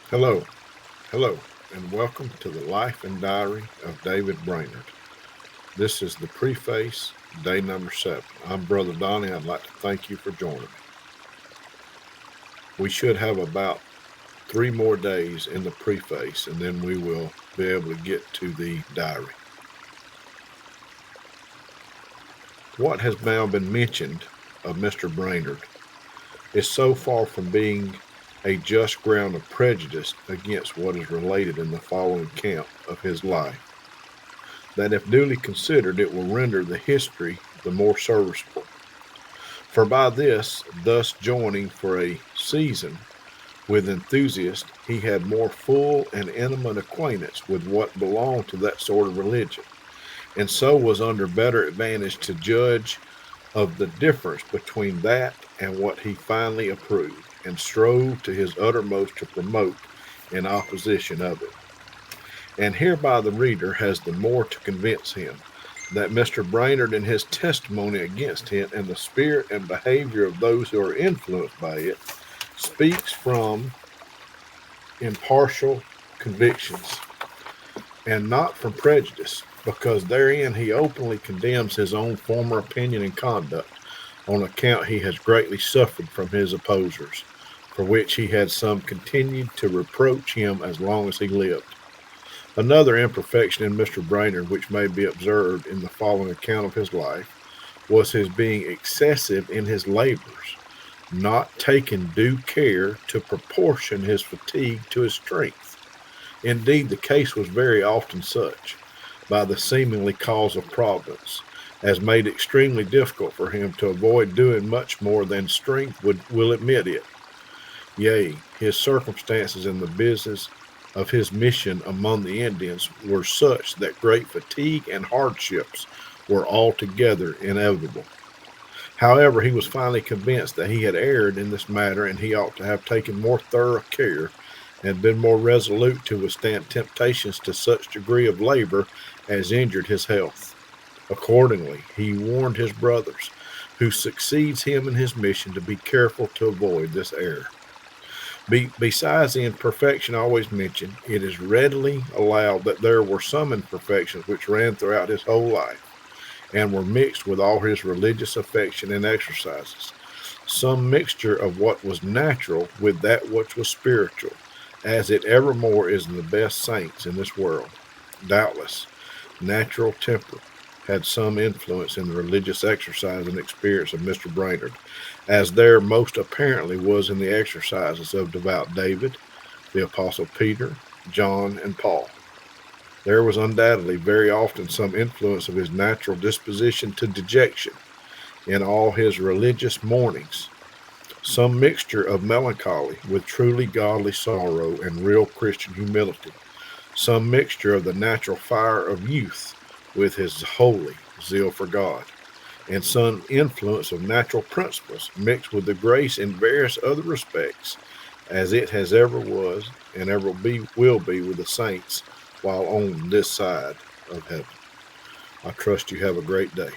Hello, hello, and welcome to the Life and Diary of David Brainerd. This is the Preface, day number 7. I'm Brother Donnie. I'd like to thank you for joining me. We should have about 3 more days in the Preface, and then we will be able to get to the diary. What has now been mentioned of Mr. Brainerd is so far from being a just ground of prejudice against what is related in the following account of his life, that if duly considered it will render the history the more serviceable. For by this, thus joining for a season with enthusiasts, he had more full and intimate acquaintance with what belonged to that sort of religion, and so was under better advantage to judge of the difference between that and what he finally approved, and strove to his uttermost to promote in opposition of it. And hereby the reader has the more to convince him that Mr. Brainerd in his testimony against it and the spirit and behavior of those who are influenced by it speaks from impartial convictions and not from prejudice, because therein he openly condemns his own former opinion and conduct, on account he has greatly suffered from his opposers, for which he had some continued to reproach him as long as he lived. Another imperfection in Mr. Brainerd, which may be observed in the following account of his life, was his being excessive in his labors, not taking due care to proportion his fatigue to his strength. Indeed, the case was very often such, by the seemingly cause of providence, as made extremely difficult for him to avoid doing much more than strength will admit it. Yea, his circumstances in the business of his mission among the Indians were such that great fatigue and hardships were altogether inevitable. However, he was finally convinced that he had erred in this matter, and he ought to have taken more thorough care and been more resolute to withstand temptations to such degree of labor as injured his health. Accordingly, he warned his brothers, who succeeds him in his mission, to be careful to avoid this error. Besides the imperfection always mentioned, it is readily allowed that there were some imperfections which ran throughout his whole life, and were mixed with all his religious affection and exercises, some mixture of what was natural with that which was spiritual, as it evermore is in the best saints in this world. Doubtless, natural temper had some influence in the religious exercise and experience of Mr. Brainerd, as there most apparently was in the exercises of devout David, the Apostle Peter, John, and Paul. There was undoubtedly very often some influence of his natural disposition to dejection in all his religious mournings, some mixture of melancholy with truly godly sorrow and real Christian humility, some mixture of the natural fire of youth with his holy zeal for God, and some influence of natural principles mixed with the grace in various other respects, as it has ever was and ever will be with the saints while on this side of heaven. I trust you have a great day.